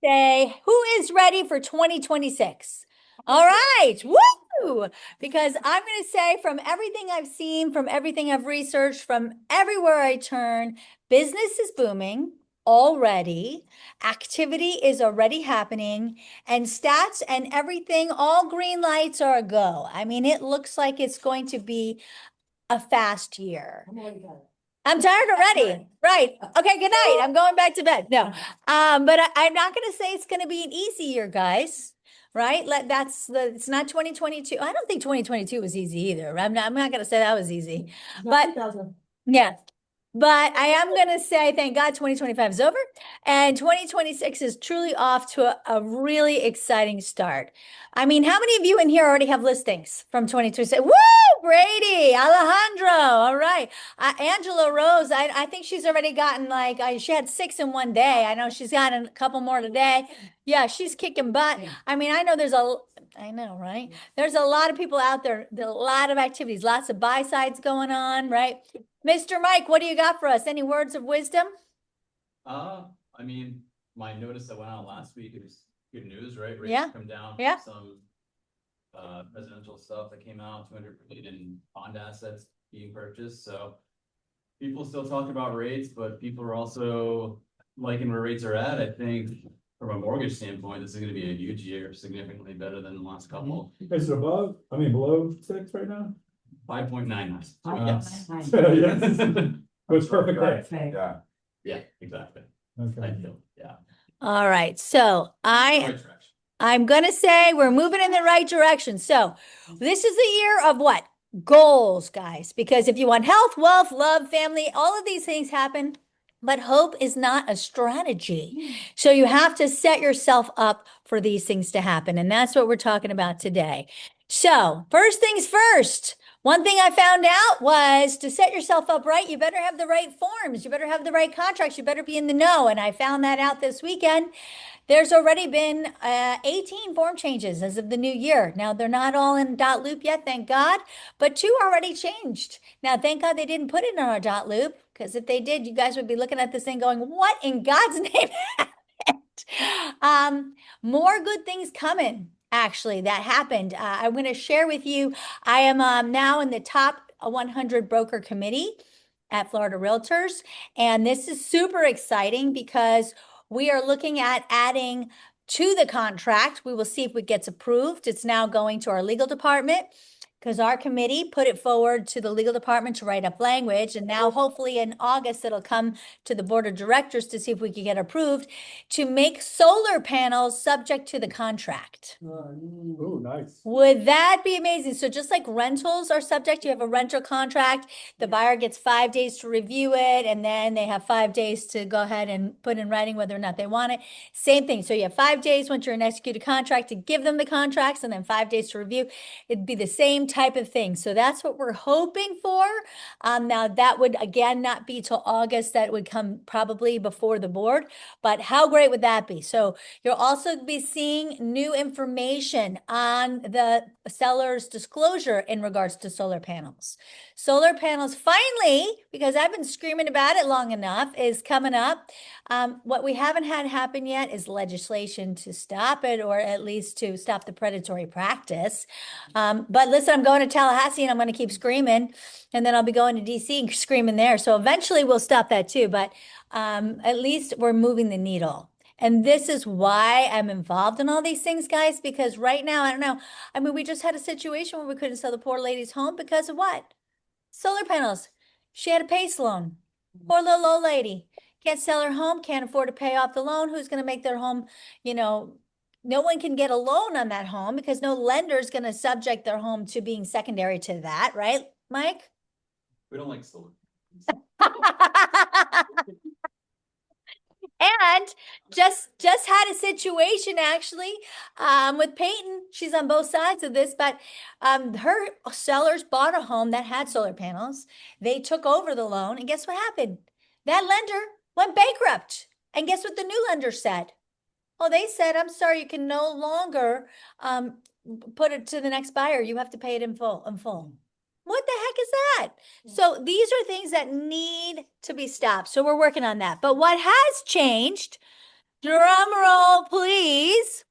say, who is ready for 2026? All right, woo! Because I'm going to say from everything I've seen, from everything I've researched, from everywhere I turn, business is booming already. Activity is already happening, and stats and everything, all green lights are a go. I mean, it looks like it's going to be a fast year. I'm tired already. Right. Okay, good night. I'm going back to bed. No. But I'm not gonna say it's gonna be an easy year, guys. Right? It's not 2022. I don't think 2022 was easy either. I'm not gonna say that was easy. But yeah. But I am going to say, thank God 2025 is over and 2026 is truly off to a really exciting start. I mean, how many of you in here already have listings from 2026? Woo! Brady, Alejandro. All right. Angela Rose, I think she's already gotten like, she had 6 in one day. I know she's gotten a couple more today. Yeah, she's kicking butt. I mean, I know, right? There's a lot of people out there, a lot of activities, lots of buy sides going on, right? Mr. Mike, what do you got for us? Any words of wisdom? Uh, I mean, my notice that went out last week, it was good news, right? Rates Yeah. come down. Yeah. Some residential stuff that came out, 200 billion in bond assets being purchased. So people still talk about rates, but people are also liking where rates are at. I think from a mortgage standpoint, this is going to be a huge year, significantly better than the last couple. Is it below 6 right now? 5.9. Yes. Yes. Yes. It was perfect day. Yeah. Yeah, exactly. Okay. Ideal. Yeah. All right. So Right direction. I'm going to say we're moving in the right direction. So this is the year of what? Goals, guys. Because if you want health, wealth, love, family, all of these things happen. But hope is not a strategy. So you have to set yourself up for these things to happen. And that's what we're talking about today. So first things first. One thing I found out was to set yourself up right, you better have the right forms. You better have the right contracts. You better be in the know. And I found that out this weekend. There's already been 18 form changes as of the new year. Now, they're not all in dot loop yet, thank God, but 2 already changed. Now, thank God they didn't put it in our dot loop, because if they did, you guys would be looking at this thing going, what in God's name happened? More good things coming, actually, that happened. I'm going to share with you, I am now in the top 100 broker committee at Florida Realtors, and this is super exciting because we are looking at adding to the contract. We will see if it gets approved. It's now going to our legal department because our committee put it forward to the legal department to write up language. And now hopefully in August, it'll come to the board of directors to see if we can get approved to make solar panels subject to the contract. Oh, nice. Would that be amazing? So just like rentals are subject, you have a rental contract, the buyer gets 5 days to review it, and then they have 5 days to go ahead and put in writing whether or not they want it. Same thing. So you have 5 days once you're in executed contract to give them the contracts, and then 5 days to review. It'd be the same type of thing. So that's what we're hoping for. Now that would again not be till August. That would come probably before the board. But how great would that be? So you'll also be seeing new information on the seller's disclosure in regards to solar panels. Solar panels finally, because I've been screaming about it long enough, is coming up. What we haven't had happen yet is legislation to stop it, or at least to stop the predatory practice. But listen, I'm going to Tallahassee and I'm going to keep screaming, and then I'll be going to DC and screaming there. So eventually we'll stop that too, but at least we're moving the needle. And this is why I'm involved in all these things, guys, because right now, I don't know. I mean, we just had a situation where we couldn't sell the poor lady's home because of what? Solar panels. She had a PACE loan. Poor little old lady. Can't sell her home, can't afford to pay off the loan. Who's going to make their home, no one can get a loan on that home because no lender is going to subject their home to being secondary to that, right, Mike? We don't like solar. And just had a situation actually with Peyton. She's on both sides of this, but her sellers bought a home that had solar panels. They took over the loan, and guess what happened? That lender went bankrupt. And guess what the new lender said? Oh, they said, I'm sorry, you can no longer put it to the next buyer. You have to pay it in full. What the heck is that? So these are things that need to be stopped. So we're working on that. But what has changed Drum roll, please.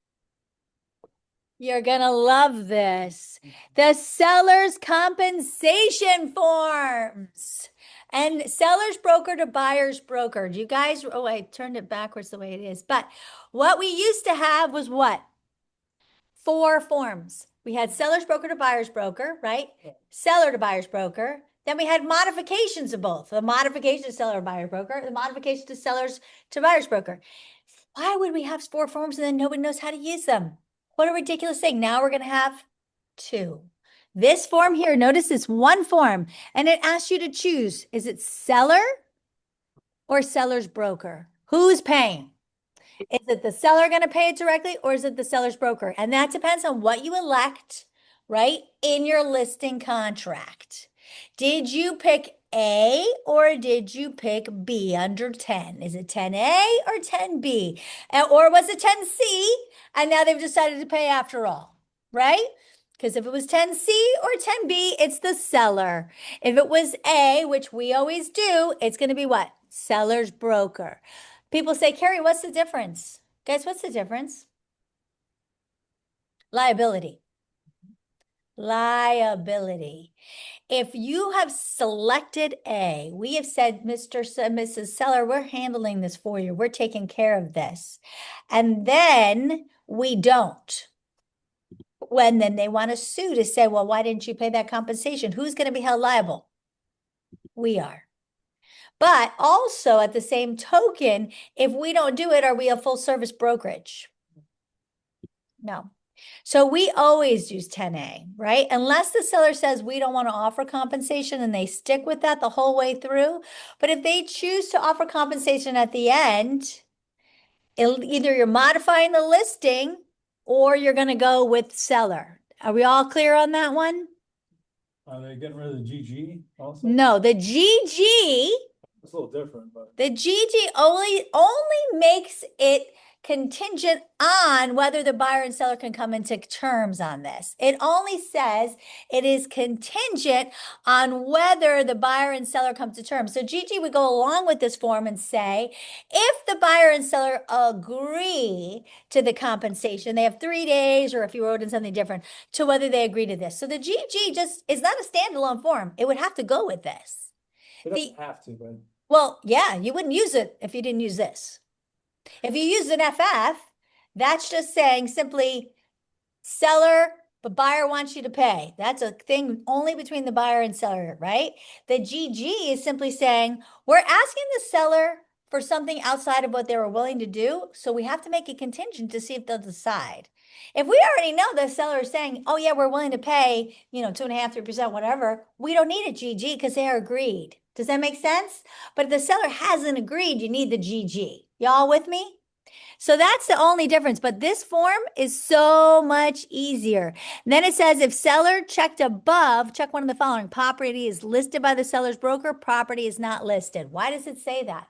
You're gonna love this. The seller's compensation forms. And seller's broker to buyer's broker. Do you guys, oh, I turned it backwards the way it is. But what we used to have was what? 4 forms. We had seller's broker to buyer's broker, right? Seller to buyer's broker. Then we had modifications of both. The modification to seller to buyer broker, the modification to sellers to buyer's broker. Why would we have 4 forms and then nobody knows how to use them? What a ridiculous thing. Now we're going to have 2. This form here, notice it's 1 form, and it asks you to choose. Is it seller or seller's broker? Who's paying? Is it the seller going to pay it directly, or is it the seller's broker? And that depends on what you elect, right, in your listing contract. Did you pick A or did you pick B under 10? Is it 10A or 10B? Or was it 10C and now they've decided to pay after all, right? Because if it was 10C or 10B, it's the seller. If it was A, which we always do, it's going to be what? Seller's broker. People say, Carrie, what's the difference? Guys, what's the difference? Liability. Liability. If you have selected A, we have said, Mrs. Seller, we're handling this for you. We're taking care of this. And then we don't. When then they want to sue to say, well, why didn't you pay that compensation? Who's going to be held liable? We are. But also at the same token, if we don't do it, are we a full service brokerage? No. So we always use 10A, right? Unless the seller says we don't want to offer compensation and they stick with that the whole way through. But if they choose to offer compensation at the end, either you're modifying the listing or you're going to go with seller. Are we all clear on that one? Are they getting rid of the GG also? No, the GG, It's a little different, but. the GG only makes it contingent on whether the buyer and seller can come into terms on this. It only says it is contingent on whether the buyer and seller come to terms. So GG would go along with this form and say, if the buyer and seller agree to the compensation, they have 3 days, or if you wrote in something different, to whether they agree to this. So the GG just is not a standalone form. It would have to go with this. It doesn't have to, but. Well, yeah, you wouldn't use it if you didn't use this. If you use an FF, that's just saying simply seller, but buyer wants you to pay. That's a thing only between the buyer and seller, right? The GG is simply saying we're asking the seller for something outside of what they were willing to do. So we have to make it contingent to see if they'll decide. If we already know the seller is saying, oh yeah, we're willing to pay, 2.5%, 3%, whatever, we don't need a GG because they are agreed. Does that make sense? But if the seller hasn't agreed, you need the GG. Y'all with me? So that's the only difference, but this form is so much easier. And then it says if seller checked above, check one of the following. Property is listed by the seller's broker, property is not listed. Why does it say that?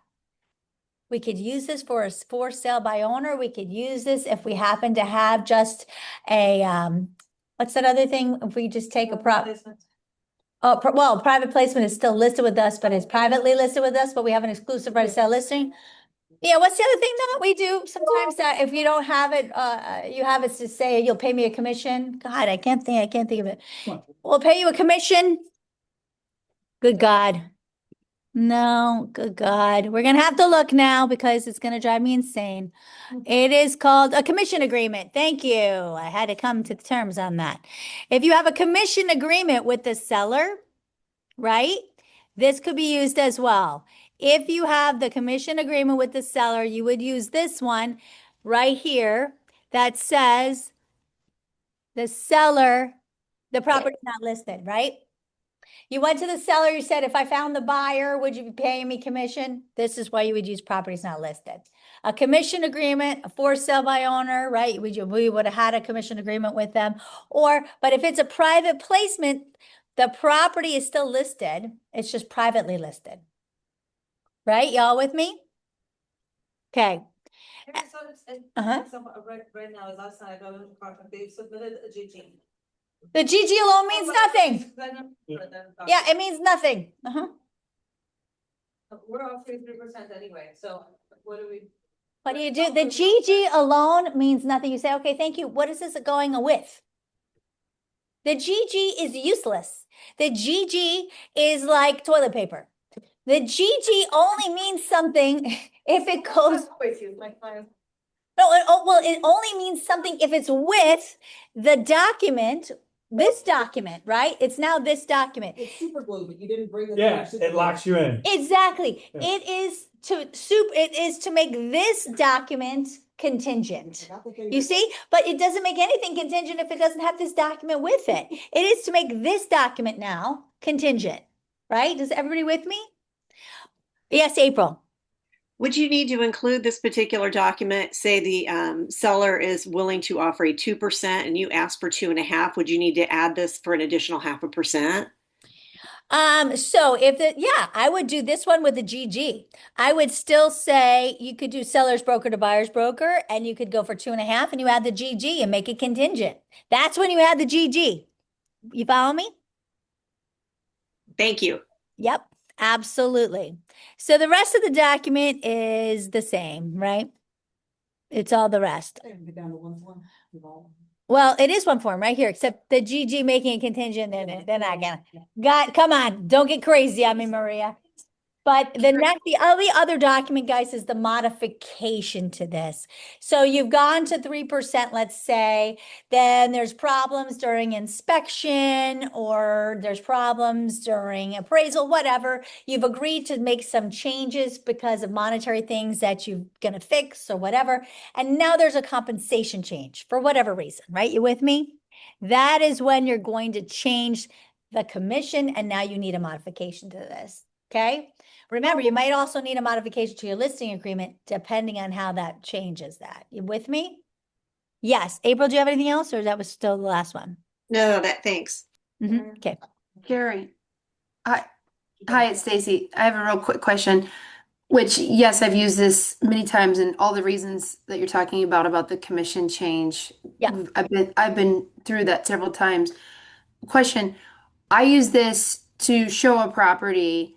We could use this for a for sale by owner. We could use this if we happen to have just a, what's that other thing? If we just take a well, private placement is still listed with us, but it's privately listed with us, but we have an exclusive right to sell listing. Yeah, what's the other thing that we do sometimes that if you don't have it, you have it to say you'll pay me a commission? God, I can't think of it. We'll pay you a commission. Good God. No, good God. We're gonna have to look now because it's gonna drive me insane. It is called a commission agreement. Thank you. I had to come to terms on that. If you have a commission agreement with the seller, right? This could be used as well. If you have the commission agreement with the seller, you would use this one right here that says the seller, the property is not listed, right? You went to the seller, you said, if I found the buyer, would you be paying me commission? This is why you would use properties not listed. A commission agreement, a for sale by owner, right? We would have had a commission agreement with them. But if it's a private placement, the property is still listed. It's just privately listed. Right? Y'all with me? Okay. Uh-huh. Right now, last night, they submitted a GG. The GG alone means nothing. Yeah, it means nothing. Uh-huh. We're offering 3% anyway, so what do we? What do you do? The GG alone means nothing. You say, okay, thank you. What is this going with? The GG is useless. The GG is like toilet paper. The GG only means something if it goes. With you, like, No, well, it only means something if it's with the document, this document, right? It's now this document. It's super glue, but you didn't bring it. Yeah, it locks you in. Exactly. Yeah. It is to make this document contingent. You see, but it doesn't make anything contingent if it doesn't have this document with it. It is to make this document now contingent, right? Is everybody with me? Yes, April. Would you need to include this particular document? Say the seller is willing to offer a 2% and you ask for 2.5%. Would you need to add this for an additional 0.5%? So yeah, I would do this one with the GG. I would still say you could do seller's broker to buyer's broker, and you could go for 2.5 and you add the GG and make it contingent. That's when you add the GG. You follow me? Thank you. Yep, absolutely. So the rest of the document is the same, right? It's all the rest. Down to one form. Well, it is one form right here, except the GG making it contingent, they're not gonna. God, come on, don't get crazy on me, Maria. But the only other document, guys, is the modification to this. So you've gone to 3%, let's say, then there's problems during inspection, or there's problems during appraisal, whatever. You've agreed to make some changes because of monetary things that you're gonna fix or whatever. And now there's a compensation change for whatever reason, right? You with me? That is when you're going to change the commission, and now you need a modification to this, okay? Remember, you might also need a modification to your listing agreement depending on how that changes that. You with me? Yes. April, do you have anything else, or that was still the last one? No, thanks. Okay. Gary, hi, it's Stacy. I have a real quick question, which, yes, I've used this many times, and all the reasons that you're talking about the commission change. Yeah. I've been through that several times. Question, I use this to show a property,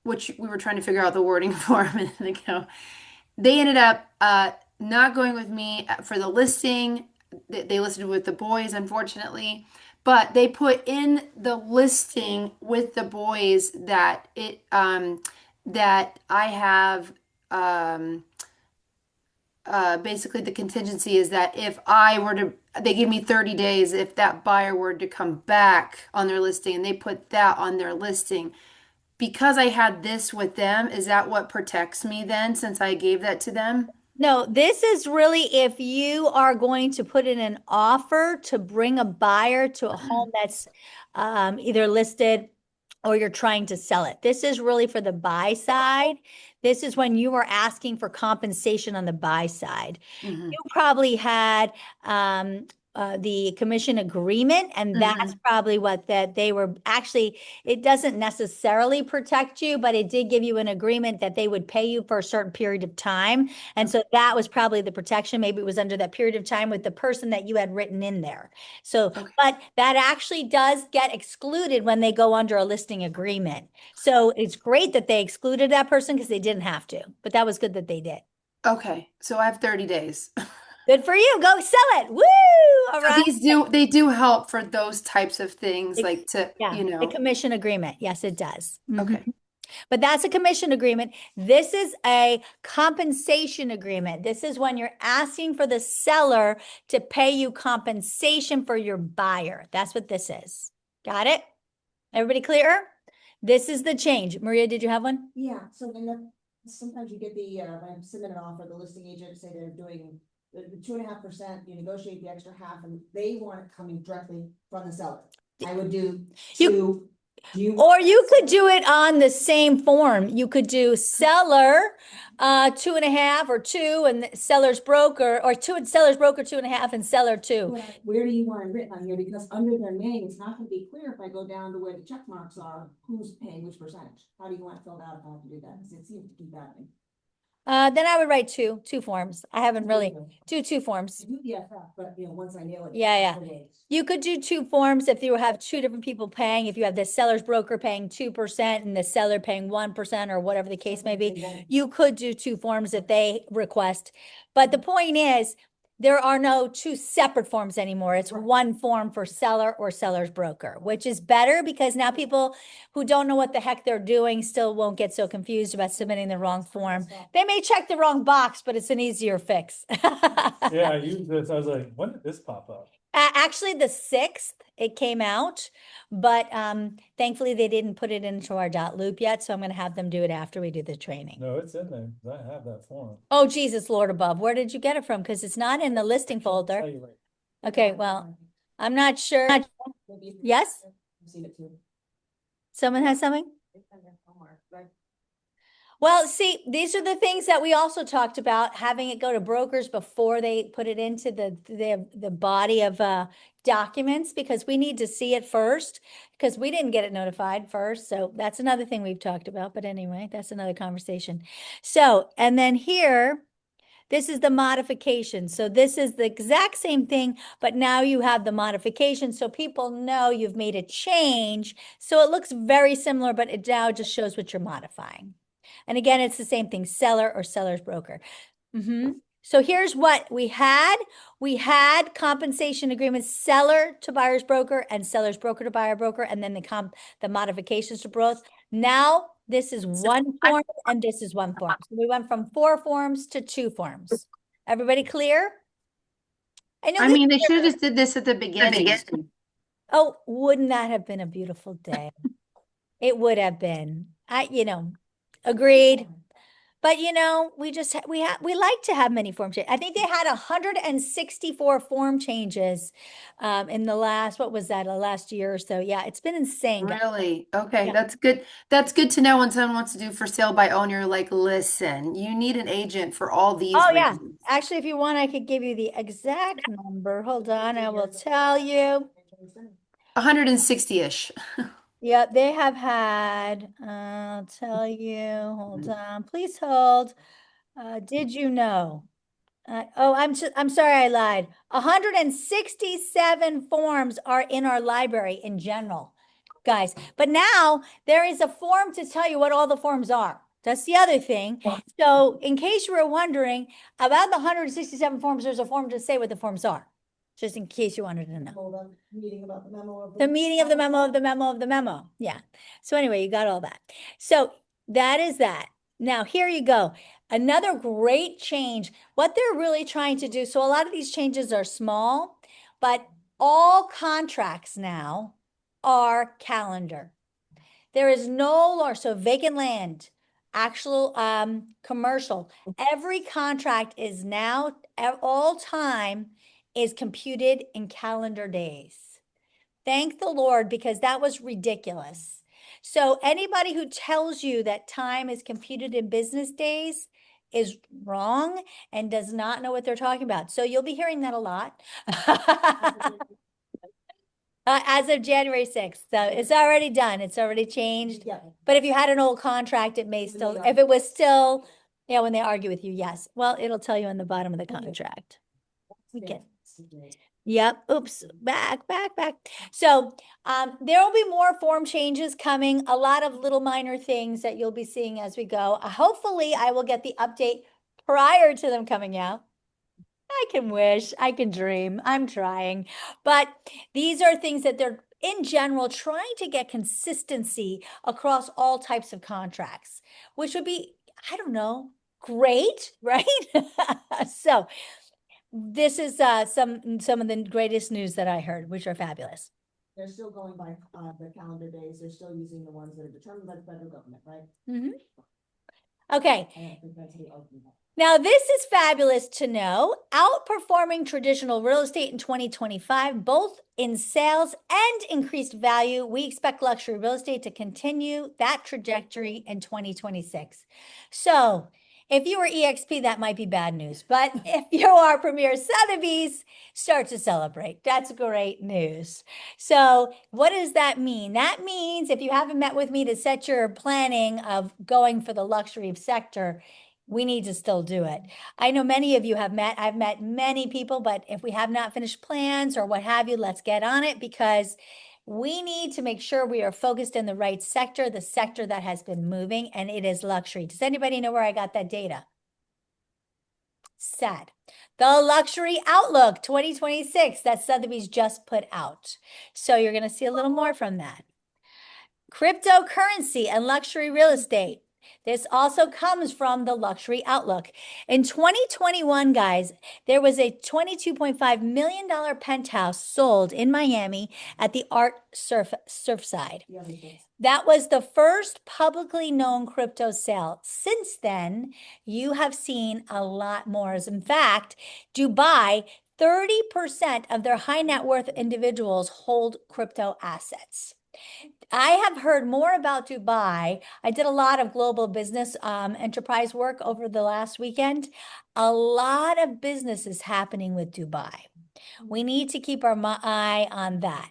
which we were trying to figure out the wording for a minute ago. They ended up not going with me for the listing. They listed with the boys, unfortunately, but they put in the listing with the boys that that I have basically the contingency is that if I were to, they give me 30 days if that buyer were to come back on their listing, and they put that on their listing. Because I had this with them, is that what protects me then, since I gave that to them? No, this is really if you are going to put in an offer to bring a buyer to a home that's either listed or you're trying to sell it. This is really for the buy side. This is when you are asking for compensation on the buy side. Mhm. You probably had the commission agreement, and that's probably what that they were actually, it doesn't necessarily protect you, but it did give you an agreement that they would pay you for a certain period of time. And so that was probably the protection. Maybe it was under that period of time with the person that you had written in there. So, but that actually does get excluded when they go under a listing agreement. So it's great that they excluded that person because they didn't have to, but that was good that they did. Okay, so I have 30 days. Good for you. Go sell it. Woo! All So right. they do help for those types of things, like to, Yeah, you the know. commission agreement. Yes, it does. Okay. But that's a commission agreement. This is a compensation agreement. This is when you're asking for the seller to pay you compensation for your buyer. That's what this is. Got it? Everybody clear? This is the change. Maria, did you have one? Yeah, so then sometimes you get when I submit an offer, the listing agent say they're doing the 2.5%, you negotiate the extra half, and they want it coming directly from the seller. I would do Or you could do it on the same form. You could do seller 2.5 or 2, and seller's broker, or 2 and seller's broker 2.5 and seller 2. Where do you want it written on here? Because under their name, it's not gonna be clear if I go down to where the check marks are, who's paying which percentage. How do you want it filled out if I have to do that? Because it seems to keep happening. Then I would write two forms. I haven't really, do two forms. Do the FF, but once I nail it. Yeah, yeah. couple days. You could do two forms if you have two different people paying, if you have the seller's broker paying 2% and the seller paying 1% or whatever the case may be. They won't- You could do two forms if they request. But the point is, there are no two separate forms anymore. It's Right. one form for seller or seller's broker, which is better because now people who don't know what the heck they're doing still won't get so confused about submitting the wrong form. They may check the wrong box, but it's an easier fix. Yeah, I used this, I was like, when did this pop up? Actually, the 6th, it came out, but thankfully they didn't put it into our dot loop yet, so I'm gonna have them do it after we do the training. No, it's in there, 'cause I have that form. Oh, Jesus, Lord above, where did you get it from? Because it's not in the listing Tell folder. you right. Okay, well, I'm not sure. Maybe you can- Yes? I've seen it too. Someone has something? It's in there somewhere, right? Well, see, these are the things that we also talked about, having it go to brokers before they put it into the body of documents, because we need to see it first, because we didn't get it notified first. So that's another thing we've talked about. But anyway, that's another conversation. So, and then here, this is the modification. So this is the exact same thing, but now you have the modification. So people know you've made a change. So it looks very similar, but it now just shows what you're modifying. And again, it's the same thing, seller or seller's broker. So here's what we had. We had compensation agreements, seller to buyer's broker and seller's broker to buyer broker, and then the modifications to both. Now this is one form and this is one form. So we went from 4 forms to 2 forms. Everybody clear? I know I this mean, they is should have different. just did this at the beginning. Oh, wouldn't that have been a beautiful day? It would have been. Agreed. But we just we like to have many form changes. I think they had 164 form changes in the last, what was that, last year or so. Yeah, it's been insane, guys. Really? Okay, Yeah. that's good. That's good to know when someone wants to do for sale by owner, like, listen, you need an agent for all these Oh, yeah. reasons. Actually, if you want, I could give you the exact number. Hold on, I will tell you. 160-ish. Yeah, they have had, I'll tell you, hold on, please hold. Did you know? I'm sorry, I lied. 167 forms are in our library in general, guys. But now there is a form to tell you what all the forms are. That's the other thing. So in case you were wondering about the 167 forms, there's a form to say what the forms are, just in case you wanted to know. Hold on, meeting about the memo of. The meaning of the memo of the memo of the memo. Yeah. So anyway, you got all that. So that is that. Now, here you go. Another great change. What they're really trying to do. So a lot of these changes are small, but all contracts now are calendar. There is no longer, so vacant land, actual commercial, every contract is now at all time is computed in calendar days. Thank the Lord, because that was ridiculous. So anybody who tells you that time is computed in business days is wrong and does not know what they're talking about. So you'll be hearing that a lot. As of January 6th. So it's already done. It's already changed. Yeah. But if you had an old contract, it may When still, they if it was still, yeah, when they argue with you, yes. Well, it'll tell you on the bottom of the contract. We can. Yep. Oops. Back. So there will be more form changes coming, a lot of little minor things that you'll be seeing as we go. Hopefully, I will get the update prior to them coming out. I can wish, I can dream, I'm trying. But these are things that they're, in general, trying to get consistency across all types of contracts, which would be, I don't know, great, right? So this is some of the greatest news that I heard, which are fabulous. They're still going by the calendar days. They're still using the ones that are determined by the federal government, right? Okay. I don't think that's the argument. Now, this is fabulous to know. Outperforming traditional real estate in 2025, both in sales and increased value. We expect luxury real estate to continue that trajectory in 2026. So if you are EXP, that might be bad news. But if you are Premier Sotheby's, start to celebrate. That's great news. So what does that mean? That means if you haven't met with me to set your planning of going for the luxury sector, we need to still do it. I know many of you have met, I've met many people, but if we have not finished plans or what have you, let's get on it because we need to make sure we are focused in the right sector, the sector that has been moving, and it is luxury. Does anybody know where I got that data? Sad. The Luxury Outlook 2026 that Sotheby's just put out. So you're going to see a little more from that. Cryptocurrency and luxury real estate. This also comes from the Luxury Outlook. In 2021, guys, there was a $22.5 million penthouse sold in Miami at the Art Surfside. The other things. That was the first publicly known crypto sale. Since then, you have seen a lot more. As in fact, Dubai, 30% of their high net worth individuals hold crypto assets. I have heard more about Dubai. I did a lot of global business enterprise work over the last weekend. A lot of business is happening with Dubai. We need to keep our eye on that.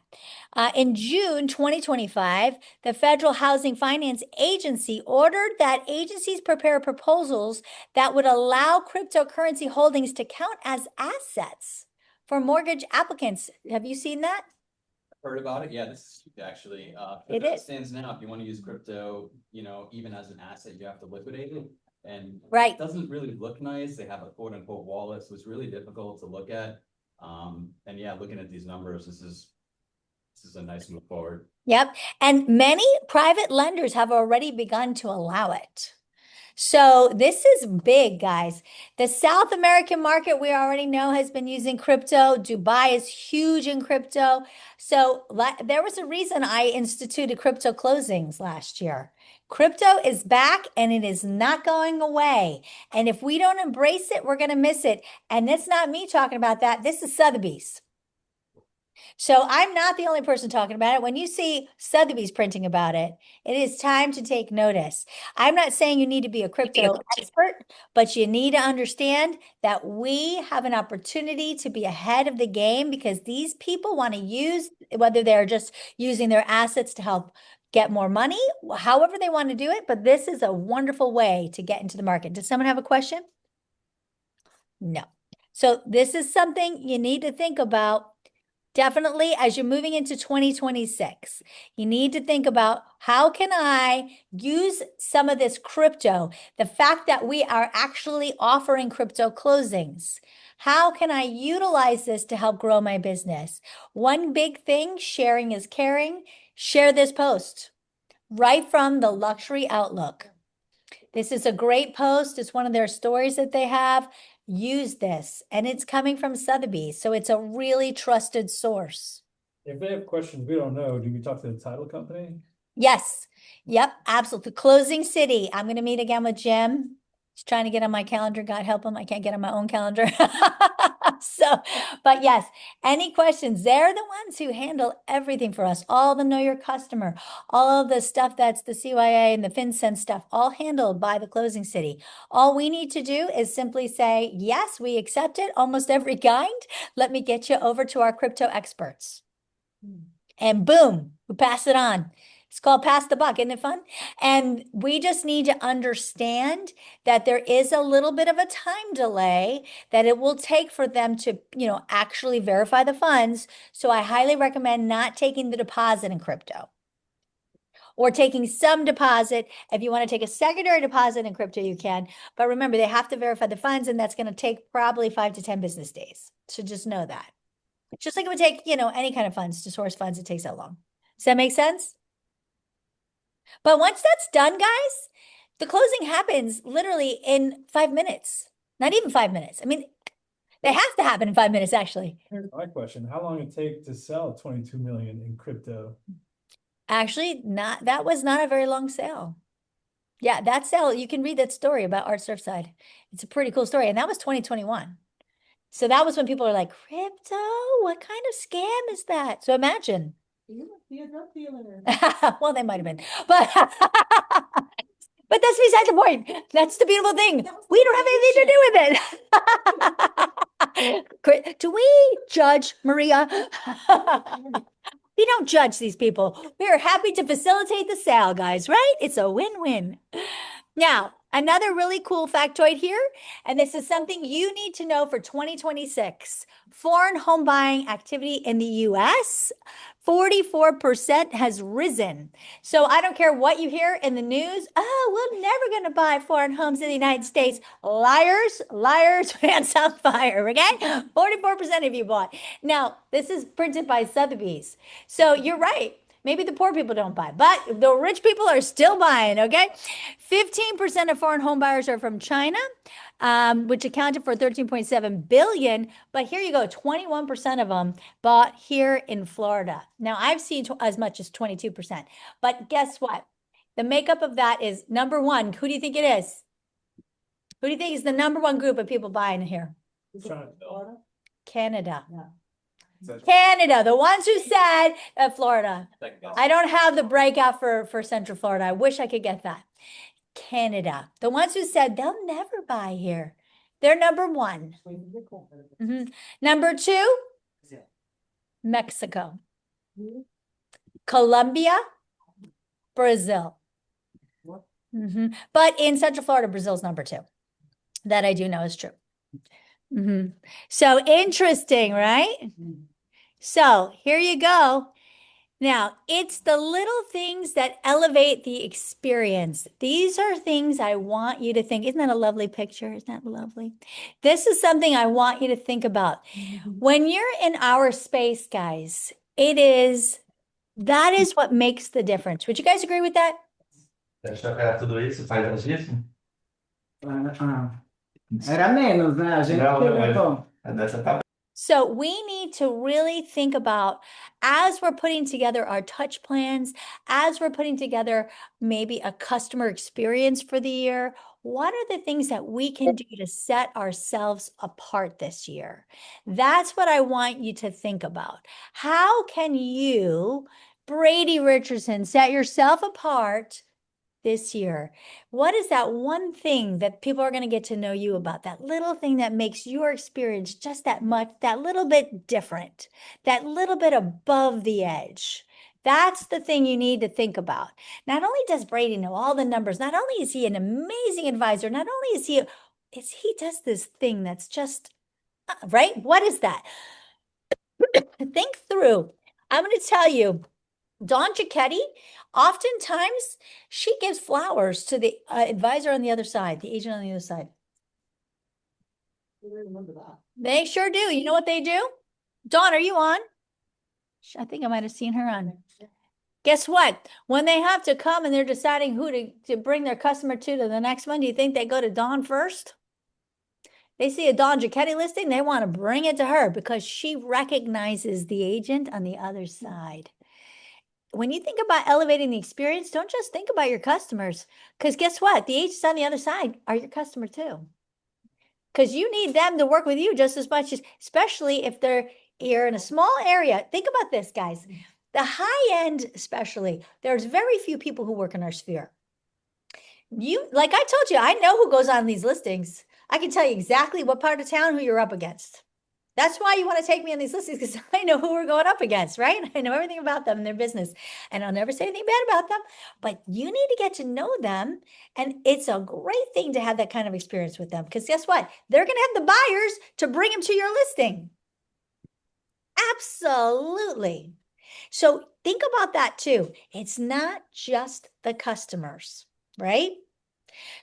In June 2025, the Federal Housing Finance Agency ordered that agencies prepare proposals that would allow cryptocurrency holdings to count as assets for mortgage applicants. Have you seen that? Heard about it? Yeah, this is huge, actually. It As is. stands now, if you want to use crypto, even as an asset, you have to liquidate it. And Right. it doesn't really look nice. They have a quote unquote wallet, so it's really difficult to look at. And yeah, looking at these numbers, this is a nice move forward. Yep. And many private lenders have already begun to allow it. So this is big, guys. The South American market, we already know, has been using crypto. Dubai is huge in crypto. So there was a reason I instituted crypto closings last year. Crypto is back and it is not going away. And if we don't embrace it, we're going to miss it. And it's not me talking about that. This is Sotheby's. So I'm not the only person talking about it. When you see Sotheby's printing about it, it is time to take notice. I'm not saying you need to be a crypto expert, but you need to understand that we have an opportunity to be ahead of the game because these people want to use, whether they're just using their assets to help get more money, however they want to do it, but this is a wonderful way to get into the market. Does someone have a question? No. So this is something you need to think about. Definitely, as you're moving into 2026, you need to think about how can I use some of this crypto, the fact that we are actually offering crypto closings. How can I utilize this to help grow my business? One big thing, sharing is caring. Share this post right from the Luxury Outlook. This is a great post. It's one of their stories that they have. Use this, and it's coming from Sotheby's, so it's a really trusted source. If they have questions we don't know, do we talk to the title company? Yes, yep, absolutely. Closing City. I'm going to meet again with Jim. He's trying to get on my calendar. God help him. I can't get on my own calendar. So, but yes, any questions? They're the ones who handle everything for us. All the Know Your Customer, all of the stuff that's the CYA and the FinCEN stuff, all handled by the Closing City. All we need to do is simply say, yes, we accept it, almost every kind. Let me get you over to our crypto experts. And boom, we pass it on. It's called pass the buck. Isn't it fun? And we just need to understand that there is a little bit of a time delay that it will take for them to, actually verify the funds. So I highly recommend not taking the deposit in crypto or taking some deposit. If you want to take a secondary deposit in crypto, you can. But remember, they have to verify the funds, and that's going to take probably 5 to 10 business days. So just know that. Just like it would take, any kind of funds to source funds, it takes that long. Does that make sense? But once that's done, guys, the closing happens literally in 5 minutes, not even 5 minutes. I mean, they have to happen in 5 minutes, actually. Here's my question. How long it take to sell 22 million in crypto? Actually, that was not a very long sale. Yeah, that sale, you can read that story about Art Surfside. It's a pretty cool story. And that was 2021. So that was when people are like, crypto? What kind of scam is that? So imagine. You must be a drug dealer. Well, they might have been, but but that's beside the point. That's the beautiful thing. We don't have anything to do with it. Do we judge, Maria? We don't judge these people. We are happy to facilitate the sale, guys, right? It's a win-win. Now, another really cool factoid here, and this is something you need to know for 2026. Foreign home buying activity in the US, 44% has risen. So I don't care what you hear in the news. Oh, we're never going to buy foreign homes in the United States. Liars, liars, pants on fire. Okay. 44% of you bought. Now, this is printed by Sotheby's. So you're right. Maybe the poor people don't buy, but the rich people are still buying, okay? 15% of foreign home buyers are from China, which accounted for 13.7 billion. But here you go, 21% of them bought here in Florida. Now, I've seen as much as 22%. But guess what? The makeup of that is number one. Who do you think it is? Who do you think is the number one group of people buying here? China. Florida? Canada. Yeah. Canada, the ones who said Florida. Second guess. I don't have the breakout for Central Florida. I wish I could get that. Canada, the ones who said they'll never buy here. They're number one. Mhm. Number two, Mexico, Colombia, Brazil. But in Central Florida, Brazil's number two. That I do know is true. So interesting, right? So here you go. Now, it's the little things that elevate the experience. These are things I want you to think. Isn't that a lovely picture? Isn't that lovely? This is something I want you to think about. When you're in our space, guys, that is what makes the difference. Would you guys agree with that? Deixa eu pegar tudo isso, faz isso? Era menos, né? A gente Não, não, perguntou. Dessa tá So we need to really think about, as we're putting together our touch plans, as we're putting together maybe a customer experience for the year, what are the things that we can do to set ourselves apart this year? That's what I want you to think about. How can you, Brady Richardson, set yourself apart this year? What is that one thing that people are going to get to know you about? That little thing that makes your experience just that much, that little bit different, that little bit above the edge. That's the thing you need to think about. Not only does Brady know all the numbers, not only is he an amazing advisor, not only is he does this thing that's just, right? What is that? Think through. I'm going to tell you, Dawn Giacchetti, oftentimes she gives flowers to the advisor on the other side, the agent on the other side. I remember that. They sure do. You know what they do? Dawn, are you on? I think I might have seen her on. Guess what? When they have to come and they're deciding who to bring their customer to the next one, do you think they go to Dawn first? They see a Dawn Giacchetti listing, they want to bring it to her because she recognizes the agent on the other side. When you think about elevating the experience, don't just think about your customers, because guess what? The agents on the other side are your customer too. Because you need them to work with you just as much, especially if you're in a small area. Think about this, guys. The high end, especially, there's very few people who work in our sphere. Like I told you, I know who goes on these listings. I can tell you exactly what part of town, who you're up against. That's why you want to take me on these listings, because I know who we're going up against, right? I know everything about them and their business, and I'll never say anything bad about them, but you need to get to know them. And it's a great thing to have that kind of experience with them, because guess what? They're going to have the buyers to bring them to your listing. Absolutely. So think about that too. It's not just the customers, right?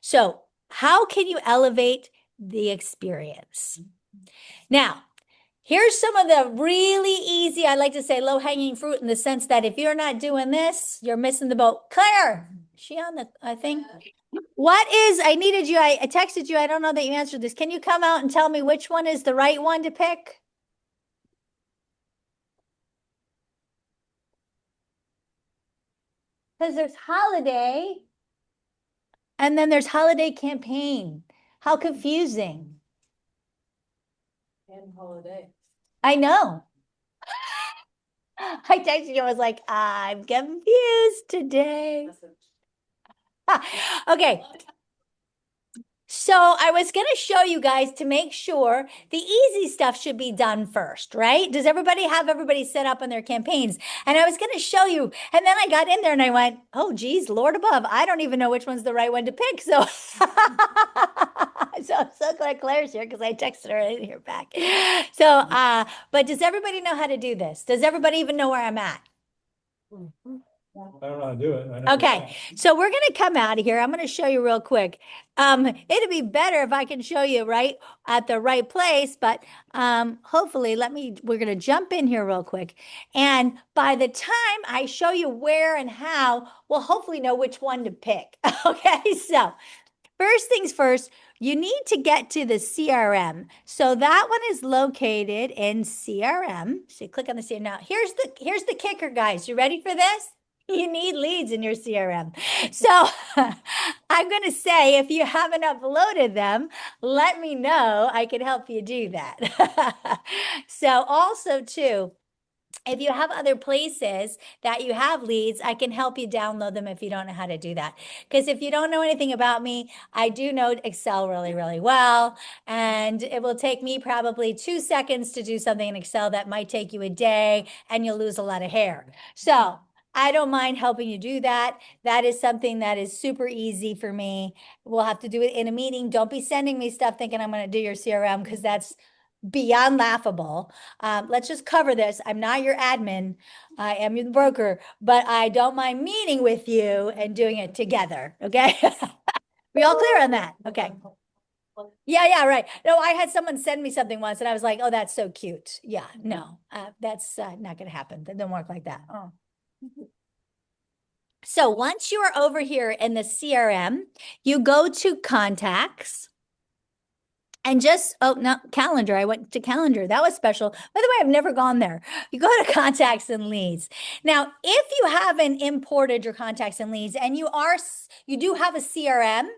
So how can you elevate the experience? Now, here's some of the really easy, I like to say low-hanging fruit, in the sense that if you're not doing this, you're missing the boat. Claire, is she on the, I think? I needed you, I texted you, I don't know that you answered this. Can you come out and tell me which one is the right one to pick? Because there's holiday, and then there's holiday campaign. How confusing. And holiday. I know. I texted you, I was like, I'm confused today. Okay. So I was going to show you guys to make sure the easy stuff should be done first, right? Does everybody have everybody set up on their campaigns? And I was going to show you, and then I got in there and I went, oh, geez, Lord above, I don't even know which one's the right one to pick. So, so I'm so glad Claire's here because I texted her. I didn't hear back. So, but does everybody know how to do this? Does everybody even know where I'm at? I don't know how to do it. I know Okay, so we're gonna come out of here. I'm gonna show you real quick. It'd be better if I can show you right at the right place, but hopefully we're gonna jump in here real quick. And by the time I show you where and how, we'll hopefully know which one to pick. Okay, so first things first, you need to get to the CRM. So that one is located in CRM. So you click on the CRM. Now here's the kicker, guys. You ready for this? You need leads in your CRM. So I'm going to say, if you haven't uploaded them, let me know. I can help you do that. So also too, if you have other places that you have leads, I can help you download them if you don't know how to do that. Because if you don't know anything about me, I do know Excel really, really well. And it will take me probably 2 seconds to do something in Excel that might take you a day and you'll lose a lot of hair. So I don't mind helping you do that. That is something that is super easy for me. We'll have to do it in a meeting. Don't be sending me stuff thinking I'm going to do your CRM because that's beyond laughable. Let's just cover this. I'm not your admin. I am your broker, but I don't mind meeting with you and doing it together. Okay. We all clear on that? Okay. Yeah, right. No, I had someone send me something once and I was like, oh, that's so cute. Yeah, no, that's not going to happen. That don't work like that. Oh. So once you are over here in the CRM, you go to contacts and just, oh, no, calendar. I went to calendar. That was special. By the way, I've never gone there. You go to contacts and leads. Now, if you haven't imported your contacts and leads and you do have a CRM,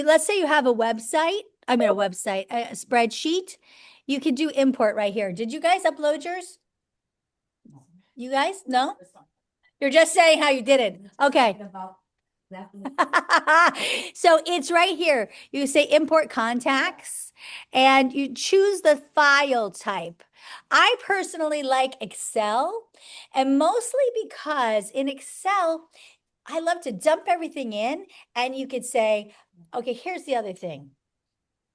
let's say you have a website, a spreadsheet, you could do import right here. Did you guys upload yours? You guys? No? You're just saying how you did it. Okay. So it's right here. You say import contacts and you choose the file type. I personally like Excel, and mostly because in Excel, I love to dump everything in and you could say, okay, here's the other thing.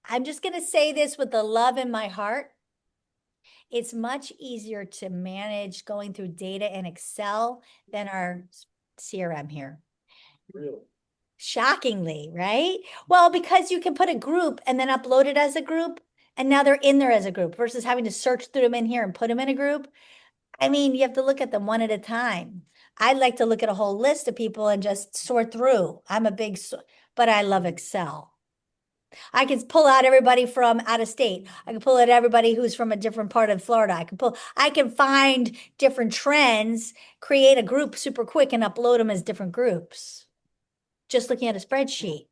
I'm just going to say this with the love in my heart. It's much easier to manage going through data in Excel than our CRM here. Really? Shockingly, right? Well, because you can put a group and then upload it as a group, and now they're in there as a group versus having to search through them in here and put them in a group. I mean, you have to look at them one at a time. I'd like to look at a whole list of people and just sort through. But I love Excel. I can pull out everybody from out of state. I can pull out everybody who's from a different part of Florida. I can find different trends, create a group super quick and upload them as different groups. Just looking at a spreadsheet.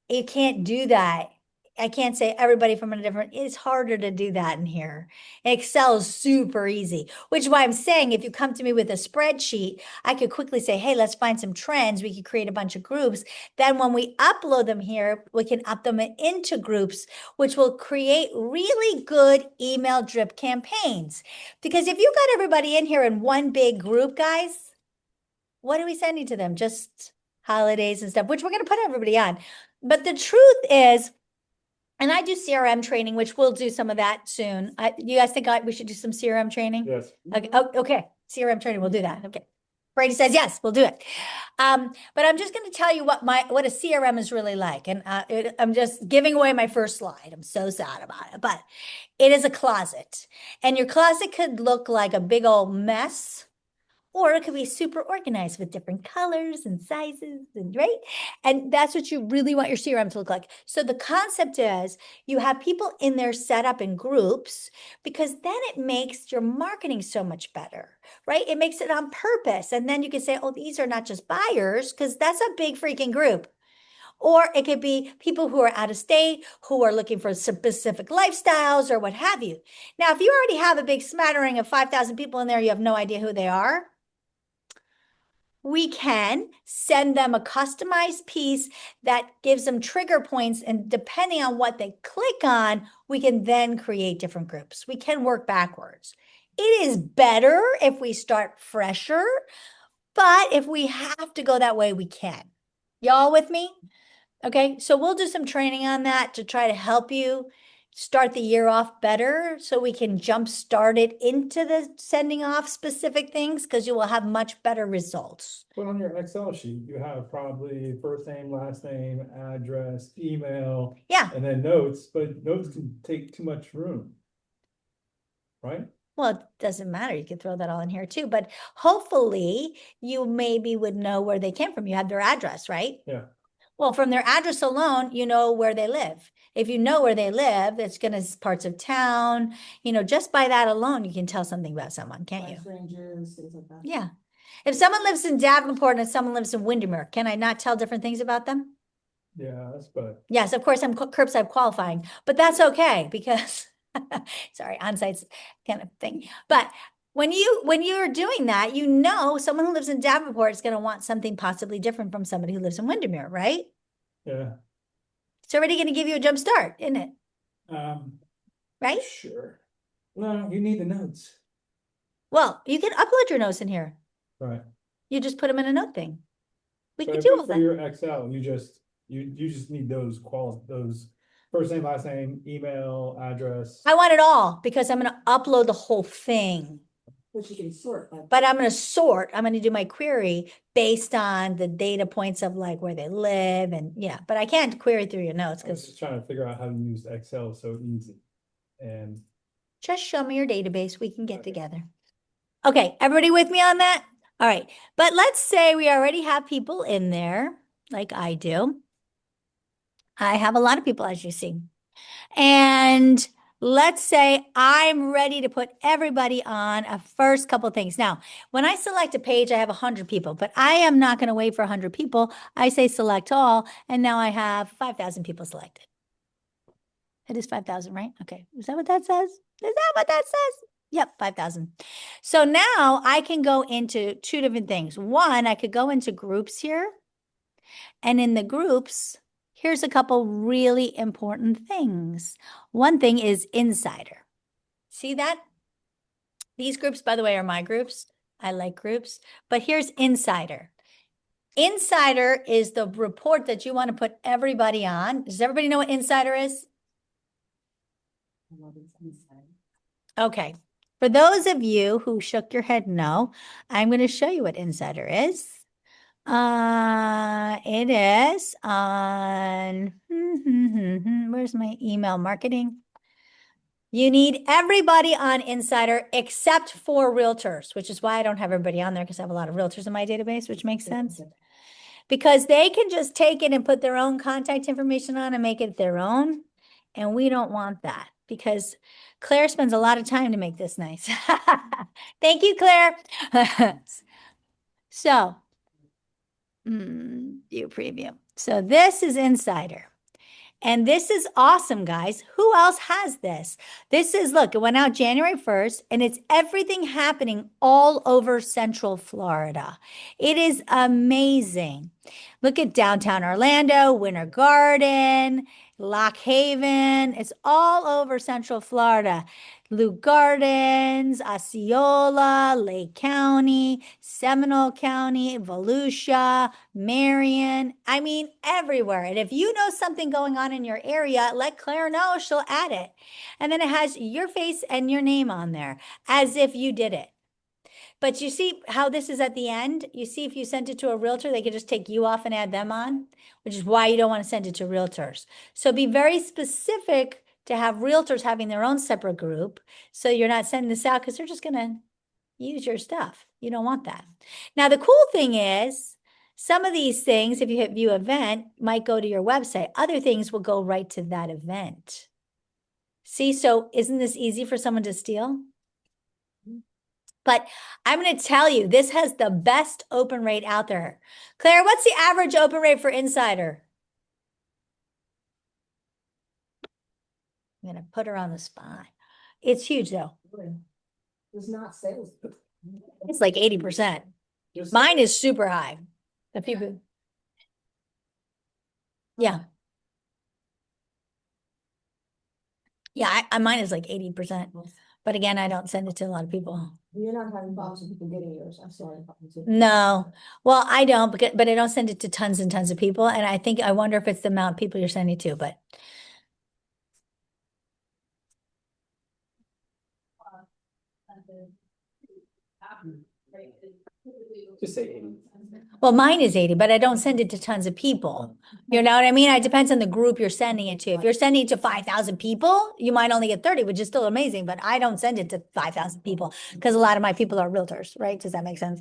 You can't do that. I can't say everybody from it's harder to do that in here. Excel is super easy, which is why I'm saying if you come to me with a spreadsheet, I could quickly say, hey, let's find some trends. We could create a bunch of groups. Then when we upload them here, we can up them into groups, which will create really good email drip campaigns. Because if you got everybody in here in one big group, guys, what are we sending to them? Just holidays and stuff, which we're going to put everybody on. But the truth is, and I do CRM training, which we'll do some of that soon. You guys think we should do some CRM training? Yes. Okay. Oh, okay. CRM training, we'll do that. Okay. Brady says, yes, we'll do it. But I'm just going to tell you what a CRM is really like. And I'm just giving away my first slide. I'm so sad about it, but it is a closet. And your closet could look like a big old mess, or it could be super organized with different colors and sizes, and right? And that's what you really want your CRM to look like. So the concept is you have people in there set up in groups because then it makes your marketing so much better, right? It makes it on purpose. And then you can say, oh, these are not just buyers, because that's a big freaking group. Or it could be people who are out of state, who are looking for specific lifestyles or what have you. Now, if you already have a big smattering of 5,000 people in there, you have no idea who they are. we can send them a customized piece that gives them trigger points. And depending on what they click on, we can then create different groups. We can work backwards. It is better if we start fresher, but if we have to go that way, we can. Y'all with me? Okay, so we'll do some training on that to try to help you start the year off better so we can jump start it into the sending off specific things because you will have much better results. But on your Excel sheet, you have probably first name, last name, address, email, Yeah, and then notes, but notes can take too much room. Right? well, it doesn't matter. You can throw that all in here too, but hopefully you maybe would know where they came from. You have their address, right? Yeah. Well, from their address alone, you know where they live. If you know where they live, it's gonna parts of town, just by that alone, you can tell something about someone, can't you? Price ranges, things like that. Yeah. If someone lives in Davenport and someone lives in Windermere, can I not tell different things about them? Yeah, that's but Yes, of course, I'm curbside qualifying, but that's okay because, sorry, on-site's kind of thing. But when you're doing that, someone who lives in Davenport is going to want something possibly different from somebody who lives in Windermere, right? yeah. It's already going to give you a jump start, isn't it? Right? Sure. No, you need the notes. Well, you can upload your notes in here. Right. You just put them in a note thing. We So can if do it's all for that. your Excel, you just need those first name, last name, email, address. I want it all because I'm going to upload the whole thing. Which you can sort. But I'm going to sort, I'm going to do my query based on the data points of like where they live and yeah, but I can't query through your notes I was because just trying to figure out how to use Excel so easy. And just show me your database. We can get Okay. together. Okay, everybody with me on that? All right, but let's say we already have people in there like I do. I have a lot of people, as you see. And let's say I'm ready to put everybody on a first couple things. Now, when I select a page, I have 100 people, but I am not going to wait for 100 people. I say select all, and now I have 5,000 people selected. It is 5,000, right? Okay. Is that what that says? Is that what that says? Yep, 5,000. So now I can go into two different things. One, I could go into groups here. And in the groups, here's a couple really important things. One thing is insider. See that? These groups, by the way, are my groups. I like groups, but here's insider. Insider is the report that you want to put everybody on. Does everybody know what insider is? Okay. For those of you who shook your head no, I'm going to show you what insider is. It is on, where's my email marketing? You need everybody on Insider except for realtors, which is why I don't have everybody on there because I have a lot of realtors in my database, which makes sense. Because they can just take it and put their own contact information on and make it their own. And we don't want that because Claire spends a lot of time to make this nice. Thank you, Claire. So, view preview. So this is Insider. And this is awesome, guys. Who else has this? This is, look, it went out January 1st, and it's everything happening all over Central Florida. It is amazing. Look at downtown Orlando, Winter Garden, Lock Haven. It's all over Central Florida. Luke Gardens, Osceola, Lake County, Seminole County, Volusia, Marion. I mean, everywhere. And if you know something going on in your area, let Claire know. She'll add it. And then it has your face and your name on there as if you did it. But you see how this is at the end? You see, if you sent it to a realtor, they could just take you off and add them on, which is why you don't want to send it to realtors. So be very specific to have realtors having their own separate group. So you're not sending this out because they're just going to use your stuff. You don't want that. Now, the cool thing is some of these things, if you hit view event, might go to your website. Other things will go right to that event. See, so isn't this easy for someone to steal? But I'm going to tell you, this has the best open rate out there. Claire, what's the average open rate for Insider? I'm going to put her on the spot. It's huge, though. There's not sales. It's like 80%. Just- Mine is super high. The people. Yeah. Yeah, mine is like 80%. But again, I don't send it to a lot of people. You're not having problems with people getting yours, I'm sorry. No, well, I don't, but I don't send it to tons and tons of people. And I wonder if it's the amount of people you're sending to, but Just say 80. well, mine is 80, but I don't send it to tons of people. You know what I mean? It depends on the group you're sending it to. If you're sending it to 5,000 people, you might only get 30, which is still amazing, but I don't send it to 5,000 people because a lot of my people are realtors, right? Does that make sense?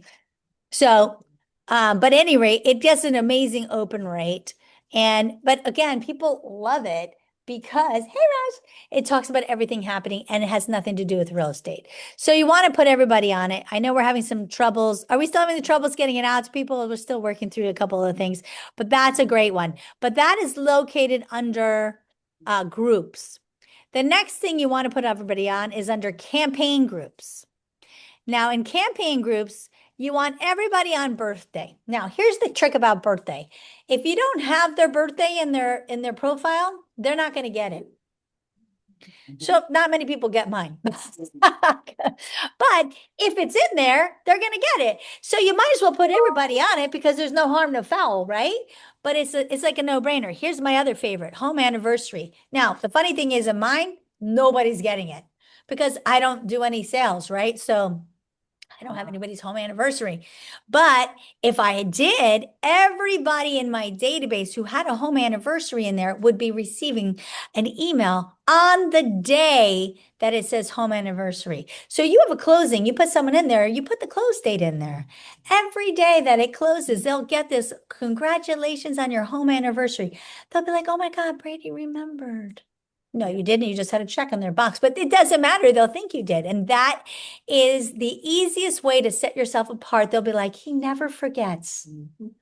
So, but at any rate, it gets an amazing open rate. But again, people love it because, hey, Raj, it talks about everything happening and it has nothing to do with real estate. So you want to put everybody on it. I know we're having some troubles. Are we still having the troubles getting it out to people? We're still working through a couple of things, but that's a great one. But that is located under groups. The next thing you want to put everybody on is under campaign groups. Now, in campaign groups, you want everybody on birthday. Now, here's the trick about birthday. If you don't have their birthday in their profile, they're not going to get it. So not many people get mine. But if it's in there, they're going to get it. So you might as well put everybody on it because there's no harm, no foul, right? But it's like a no-brainer. Here's my other favorite, home anniversary. Now, the funny thing is in mine, nobody's getting it because I don't do any sales, right? So I don't have anybody's home anniversary. But if I did, everybody in my database who had a home anniversary in there would be receiving an email on the day that it says home anniversary. So you have a closing, you put someone in there, you put the close date in there. Every day that it closes, they'll get this, congratulations on your home anniversary. They'll be like, oh my God, Brady remembered. No, you didn't. You just had a check on their box, but it doesn't matter. They'll think you did. And that is the easiest way to set yourself apart. They'll be like, he never forgets.